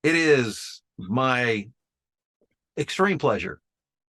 It is my extreme pleasure.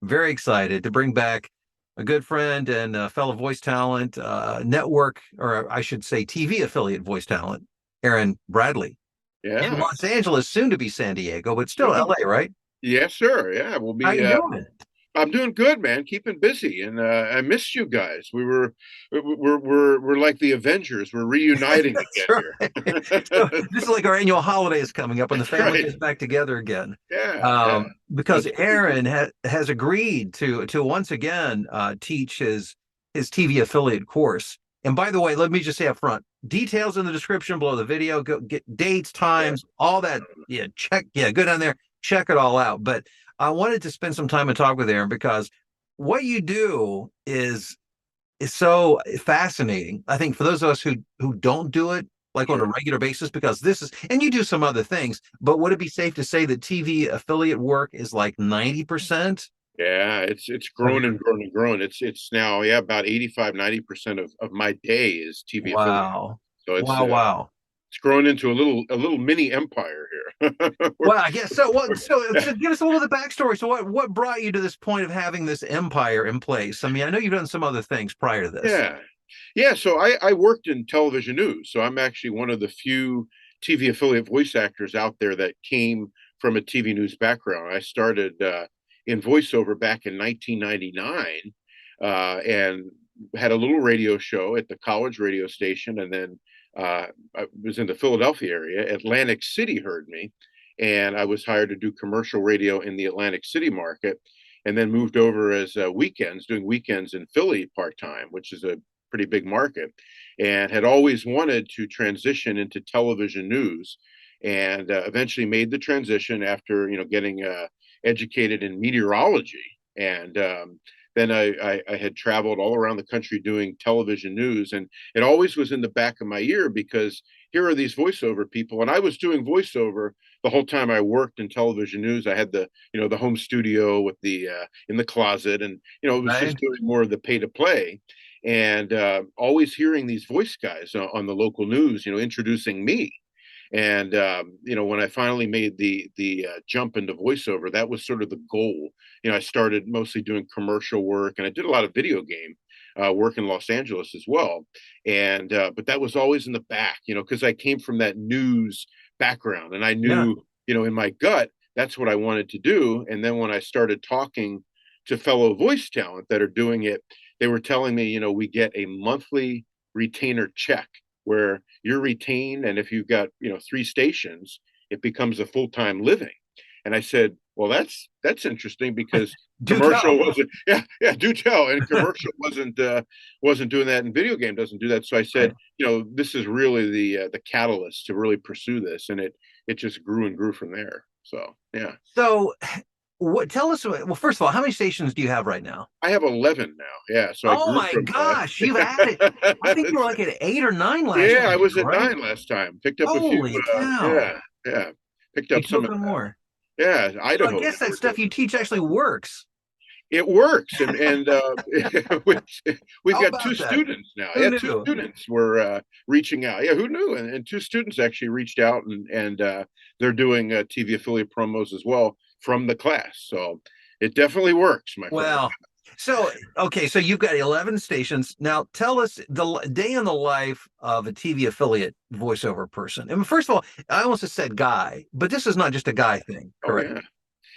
Very excited to bring back a good friend and a fellow voice talent, network, or I should say TV affiliate voice talent, Aaron Bradley, in Yeah. Los Angeles, soon to be San Diego, but still Oh, LA, right? yes, sir. Yeah, we'll How be. you doing? I'm doing good, man. Keeping busy, and I missed you guys. We're like the Avengers. We're reuniting That's again right. So here. this is like our annual holidays coming up, and the That's family right. gets back together again. Yeah, yeah. Because That's gonna be good. Aaron has agreed to once again teach his TV affiliate course. And by the way, let me just say up front, details in the description below the video. Go get dates, Yeah. times, all that. Yeah, check. Yeah, go down there, check it all out. But I wanted to spend some time and talk with Aaron because what you do is so fascinating. I think for those of us who don't do it like on a Sure. regular basis, because this is, and you do some other things, but would it be safe to say that TV affiliate work is like 90% Yeah, it's of grown your? and grown and grown. It's now, yeah, about 85-90% of my day is TV affiliate. Wow. So Wow, wow. it's grown into a little mini empire here. Well, I guess so. What Yeah. so give us a little of the backstory. So what brought you to this point of having this empire in place? I mean, I know you've done some other things prior to this. Yeah. Yeah. So I worked in television news. So I'm actually one of the few TV affiliate voice actors out there that came from a TV news background. I started in voiceover back in 1999 and had a little radio show at the college radio station. And then I was in the Philadelphia area. Atlantic City heard me. And I was hired to do commercial radio in the Atlantic City market and then moved over as weekends, doing weekends in Philly part time, which is a pretty big market, and had always wanted to transition into television news, and eventually made the transition after getting educated in meteorology, and then I had traveled all around the country doing television news, and it always was in the back of my ear because here are these voiceover people, and I was doing voiceover the whole time I worked in television news. I had the home studio with the in the closet, and it was just Right? doing more of the pay to play, and always hearing these voice guys on the local news, introducing me. And when I finally made the jump into voiceover, that was sort of the goal. I started mostly doing commercial work, and I did a lot of video game work in Los Angeles as well. And but that was always in the back, because I came from that news background, and I Yeah. knew, in my gut, that's what I wanted to do. And then when I started talking to fellow voice talent that are doing it, they were telling me, we get a monthly retainer check where you're retained, and if you've got three stations, it becomes a full-time living. And I said, well, that's interesting because Do commercial tell. wasn't, yeah, do tell, and commercial wasn't doing that, and video game doesn't do that. So I said, Right. this is really the catalyst to really pursue this, and it just grew and grew from there. So yeah. So what tell us, well, first of all, how many stations do you have right now? I have 11 now. Yeah, so I Oh grew my from gosh, you've added. I think you were like at 8 or 9 last yeah, year, I was at right? 9 last time. Picked up a few. Holy cow. Yeah, yeah. Picked You up some. took on more. Yeah, So I Idaho guess now that we're stuff doing. you teach actually works. It works, and we've How got two about that? students now. Who Yeah, two knew? students were reaching out. Yeah, who knew? And two students actually reached out, and they're doing TV affiliate promos as well from the class. So it definitely works, my friend. Well, so okay, so you've got 11 stations. Now tell us the day in the life of a TV affiliate voiceover person. I mean, first of all, I almost just said guy, but this is not just a guy thing, Oh correct? yeah.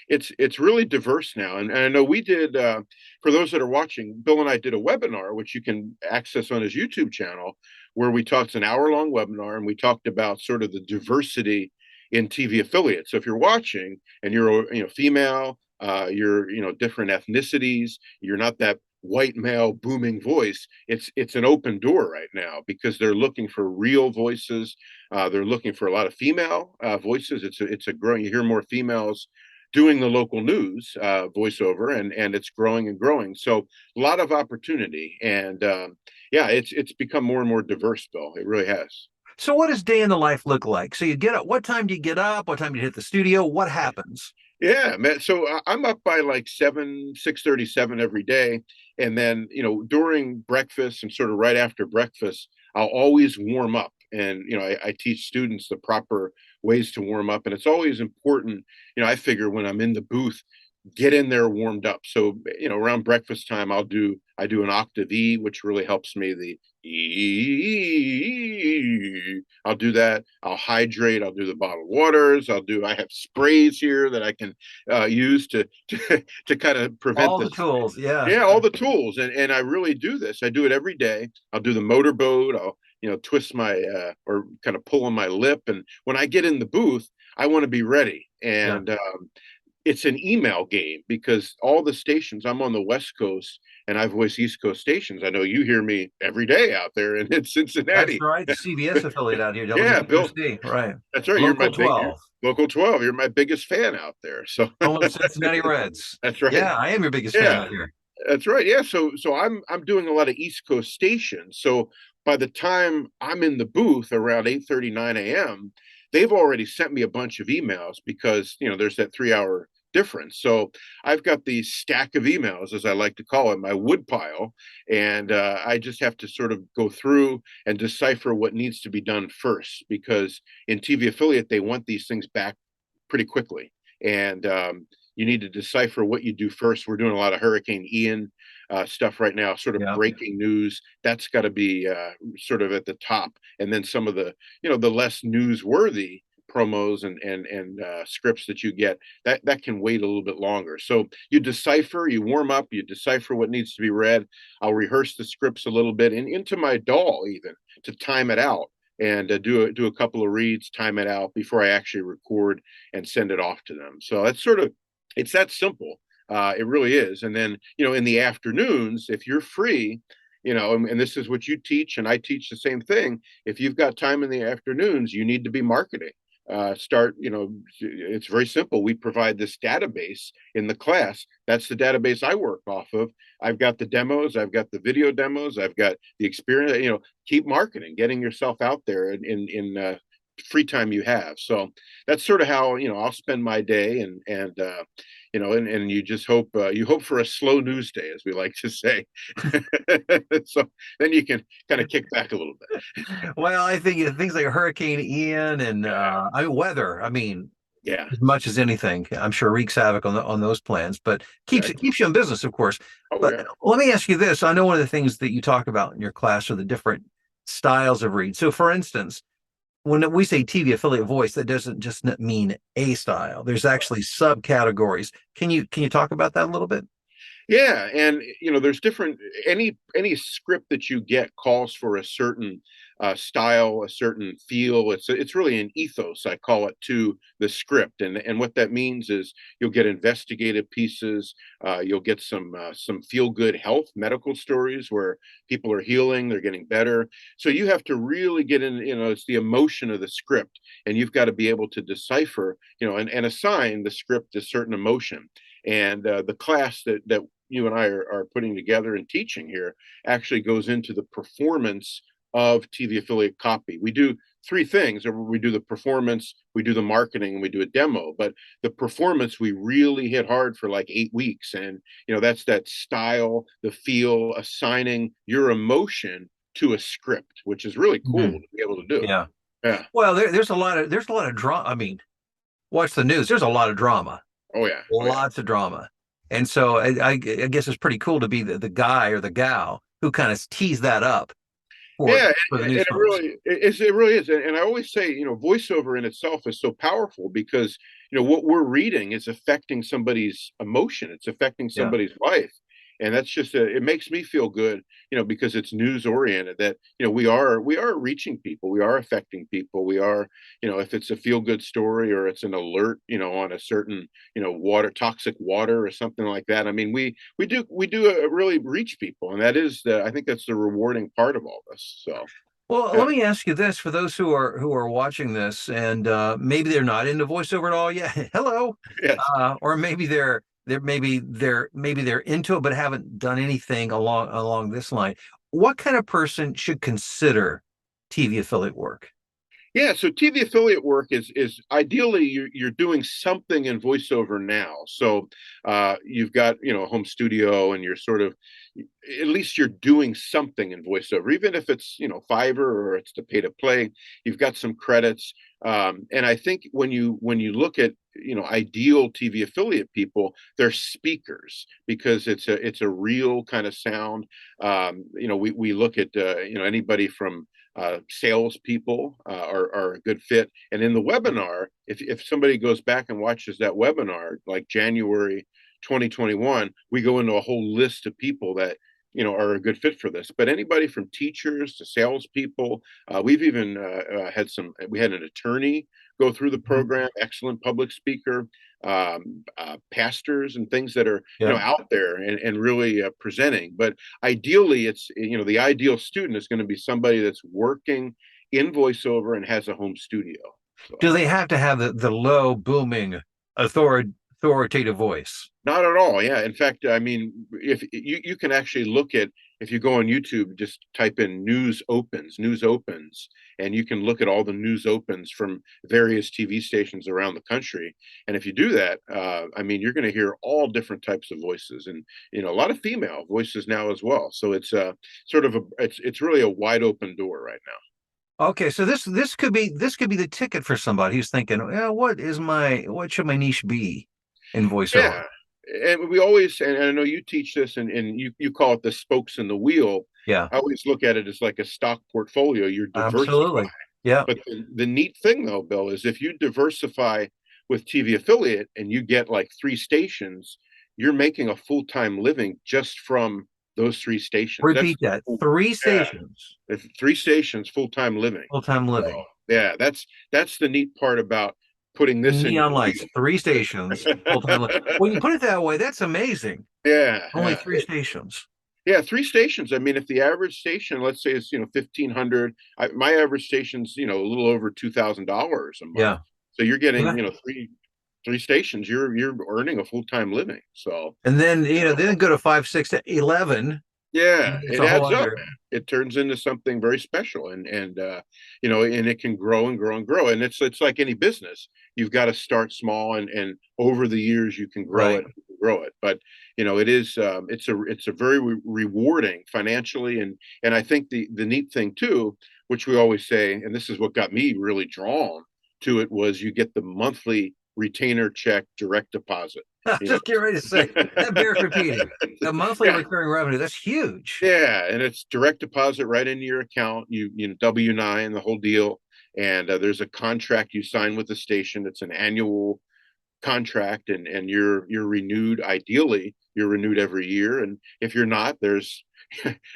It's really diverse now, and I know we did for those that are watching, Bill and I did a webinar which you can access on his YouTube channel, where we talked an hour long webinar, and we talked about sort of the diversity in TV affiliates. So if you're watching and you're female, you're different ethnicities, you're not that white male booming voice, it's an open door right now because they're looking for real voices. They're looking for a lot of female voices. It's a growing, you hear more females doing the local news voiceover, and it's growing and growing. So a lot of opportunity, and yeah, it's become more and more diverse, Bill. It really has. So what does day in the life look like? So you get up, what time do you get up? What time do you hit the studio? What happens? Yeah, man. So I'm up by like 6:37 every day, and then during breakfast and sort of right after breakfast, I'll always warm up, and I teach students the proper ways to warm up. And it's always important, I figure when I'm in the booth, get in there warmed up. So, around breakfast time, I do an octave E, which really helps me. The E, I'll do that. I'll hydrate. I'll do the bottled waters. I have sprays here that I can use to kind of prevent All the this. tools. Yeah. Yeah, all the tools. And I really do this. I do it every day. I'll do the motorboat. I'll, twist my, or kind of pull on my lip. And when I get in the booth, I want to be ready. Yeah. And, it's an email game because all the stations, I'm on the West Coast and I voice East Coast stations. I know you hear me every day out there in That's Cincinnati. right. The CBS affiliate out here, Yeah, Bill, WQSD. Right. that's right. Local You're 12. local 12. You're my biggest fan out there. So Home of the Cincinnati Reds. that's right. Yeah, I am your biggest fan Yeah, out here. that's right. Yeah. So I'm doing a lot of East Coast stations. So by the time I'm in the booth around 8:30, 9 a.m., they've already sent me a bunch of emails because, there's that 3 hour difference. So I've got the stack of emails, as I like to call it, my wood pile. And I just have to sort of go through and decipher what needs to be done first, because in TV affiliate, they want these things back pretty quickly. And you need to decipher what you do first. We're doing a lot of Hurricane Ian stuff right now, sort of Yeah. breaking news. That's got to be sort of at the top. And then some of the, the less newsworthy promos and scripts that you get, that can wait a little bit longer. So you decipher, you warm up, you decipher what needs to be read. I'll rehearse the scripts a little bit and into my DAW even to time it out and do a couple of reads, time it out before I actually record and send it off to them. So it's that simple. It really is. And then, in the afternoons, if you're free, and this is what you teach, and I teach the same thing. If you've got time in the afternoons, you need to be marketing. It's very simple. We provide this database in the class. That's the database I work off of. I've got the demos, I've got the video demos, I've got the experience. Keep marketing, getting yourself out there in free time you have. So that's sort of how I'll spend my day, and you just hope for a slow news day, as we like to say. So then you can kind of kick back a little bit. Well, I think things like Hurricane Ian and weather. I mean, Yeah. as much as anything, I'm sure wreaks havoc on those plans, but keeps you in business, of course. Oh, But yeah. let me ask you this: I know one of the things that you talk about in your class are the different styles of read. So, for instance, when we say TV affiliate voice, that doesn't just mean a style. There's actually subcategories. Can you talk about that a little bit? Yeah, and there's different. Any script that you get calls for a certain style, a certain feel. It's really an ethos, I call it, to the script, and what that means is you'll get investigative pieces, you'll get some feel good health medical stories where people are healing, they're getting better. So you have to really get in. It's the emotion of the script, and you've got to be able to decipher, and assign the script a certain emotion. And the class that you and I are putting together and teaching here actually goes into the performance of TV affiliate copy. We do three things. We do the performance, we do the marketing, and we do a demo. But the performance, we really hit hard for like 8 weeks. And, that's that style, the feel, assigning your emotion to a script, which is really cool to be able to do. Yeah. Yeah. Well, there's a lot of drama. I mean, watch the news. There's a lot of drama. Oh yeah. Lots of drama. And so I guess it's pretty cool to be the guy or the gal who kind of tease that up Yeah, for the and news it folks. really is. And I always say, voiceover in itself is so powerful because, what we're reading is affecting somebody's emotion. It's affecting Yeah. somebody's life. And that's just it makes me feel good, because it's news oriented that, we are reaching people. We are affecting people. We are, if it's a feel good story or it's an alert, on a certain, toxic water or something like that. I mean, we do really reach people. And that is I think that's the rewarding part of all this. So. Well, Yeah. let me ask you this for those who are watching this and maybe they're not into voiceover at all. Yeah, hello. Yes. Or maybe they're into it but haven't done anything along this line. What kind of person should consider TV affiliate work? Yeah, so TV affiliate work is ideally you're doing something in voiceover now. So you've got a home studio, and you're sort of at least you're doing something in voiceover, even if it's Fiverr or it's the pay to play. You've got some credits, and I think when you look at ideal TV affiliate people, they're speakers because it's a real kind of sound. We look at anybody from salespeople are a good fit. And in the webinar, if somebody goes back and watches that webinar, like January 2021, we go into a whole list of people that are a good fit for this. But anybody from teachers to salespeople, we've even we had an attorney go through the program, excellent public speaker, pastors and things that are Yeah. out there and really presenting. But ideally, it's the ideal student is going to be somebody that's working in voiceover and has a home studio. So, Do they have to have the low booming authoritative voice? not at all. Yeah. In fact, I mean, if you can actually look at, if you go on YouTube, just type in news opens, and you can look at all the news opens from various TV stations around the country. And if you do that, I mean, you're going to hear all different types of voices, and a lot of female voices now as well. So it's sort of it's really a wide open door right now. Okay, so this could be the ticket for somebody who's thinking, yeah, what should my niche be in voiceover? Yeah. And we always, and I know you teach this, and you call it the spokes in the wheel. Yeah, I always look at it as like a stock portfolio. You're diversifying. absolutely. Yeah. But the neat thing, though, Bill, is if you diversify with TV affiliate and you get like 3 stations, you're making a full-time living just from those 3 stations. Repeat that. Three Yeah, stations, 3 stations, full-time living. full-time living. So, yeah, that's the neat part about putting this in your Neon lights, wheel. 3 stations, full-time living. When you put it that way, that's amazing. Yeah, Only 3 stations. yeah, 3 stations. I mean, if the average station, let's say, is 1,500, my average station's a little over $2,000 a month. Yeah. So you're getting Yeah. three stations. You're earning a full time living. So And then then go to 5, 6 to 11. yeah, It's it a whole adds up, other. man. It turns into something very special, and it can grow and grow and grow. And it's like any business. You've got to start small, and over the years you can grow Right. it, grow it. But it is it's a very rewarding financially, and I think the neat thing too, which we always say, and this is what got me really drawn to it, was you get the monthly retainer check direct deposit. I was You know, just getting ready to say that bears repeating. The monthly yeah, recurring revenue, that's huge. yeah, and it's direct deposit right into your account. You W-9 the whole deal, and there's a contract you sign with the station. It's an annual contract, and you're renewed. Ideally, you're renewed every year, and if you're not, there's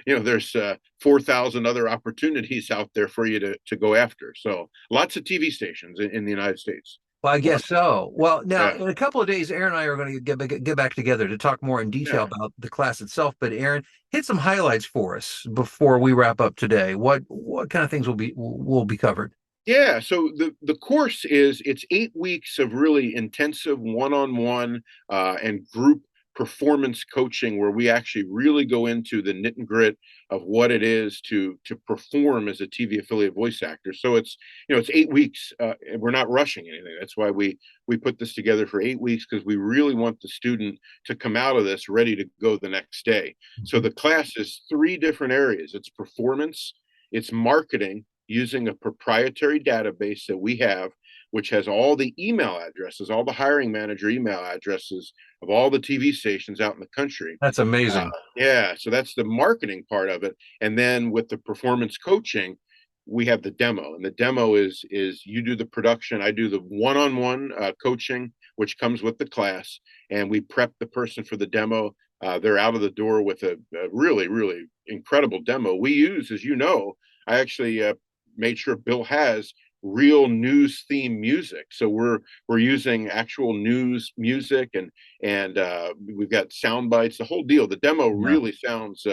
there's 4,000 other opportunities out there for you to go after. So lots of TV stations in the United States. Well, I guess so. Well, now Yeah, in a couple of days, Aaron and I are going to get back together to talk more in detail yeah. about the class itself. But Aaron, hit some highlights for us before we wrap up today. What kind of things will be covered? Yeah, so the course it's 8 weeks of really intensive one-on-one and group performance coaching, where we actually really go into the knit and grit of what it is to perform as a TV affiliate voice actor. So it's 8 weeks. We're not rushing anything. That's why we put this together for 8 weeks, because we really want the student to come out of this ready to go the next day. So the class is 3 different areas. It's performance, it's marketing, using a proprietary database that we have, which has all the email addresses, all the hiring manager email addresses of all the TV stations out in the country. That's amazing. Yeah, so that's the marketing part of it. And then with the performance coaching, we have the demo, and the demo is you do the production, I do the one-on-one coaching, which comes with the class, and we prep the person for the demo. They're out of the door with a really, really incredible demo. We use, as you know, I actually made sure Bill has real news theme music. So we're using actual news music, and we've got sound bites, the whole deal. The demo Yeah. really sounds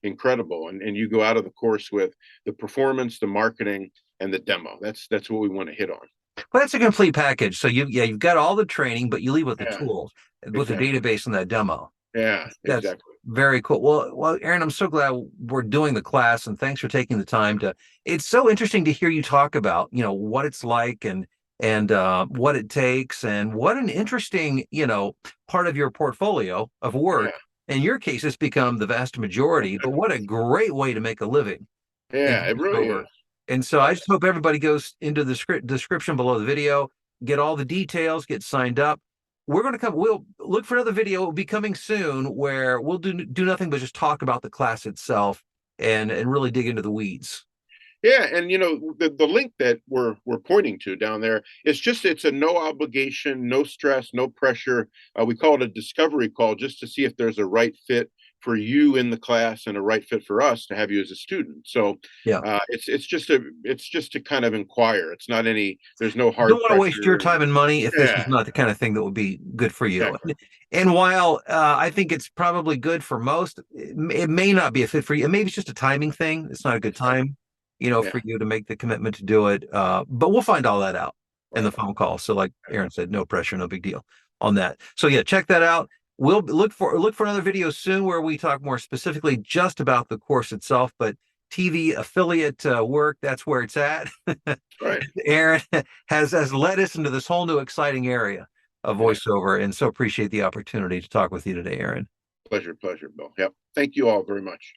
incredible, and you go out of the course with the performance, the marketing, and the demo. That's what we want to hit on. Well, that's a complete package. So you've got all the training, but you leave with the Yeah, tools, with the exactly. database and that demo. Yeah, That's exactly. Very cool. Well, Aaron, I'm so glad we're doing the class, and thanks for taking the time to. It's so interesting to hear you talk about, what it's like and what it takes, and what an interesting, part of your portfolio of Yeah, work. In your case, it's become the vast majority, but what a great way to make a living in yeah, it really voiceover. is. And so I just hope everybody goes into the description below the video, get all the details, get signed up. We'll look for another video. It will be coming soon where we'll do nothing but just talk about the class itself and really dig into the weeds. Yeah, and the link that we're pointing to down there, it's a no obligation, no stress, no pressure. We call it a discovery call just to see if there's a right fit for you in the class and a right fit for us to have you as a student. So Yeah. it's just to kind of inquire. It's not any there's no Don't hard want to waste your pressure. time and money if this is Yeah, not the kind of thing that would be good for you. exactly. And while I think it's probably good for most, it may not be a fit for you. And maybe it's just a timing thing. It's not a good time, Yeah, for you to make the commitment to do it. But we'll find all that out in the right. phone call. So, like Aaron said, no pressure, no big deal on that. So yeah, check that out. We'll look for another video soon where we talk more specifically just about the course itself, but TV affiliate work, that's where it's at. Right. Aaron has led us into this whole new exciting area of Yeah. voiceover, and so appreciate the opportunity to talk with you today, Aaron. Pleasure, Bill. Yep. Thank you all very much.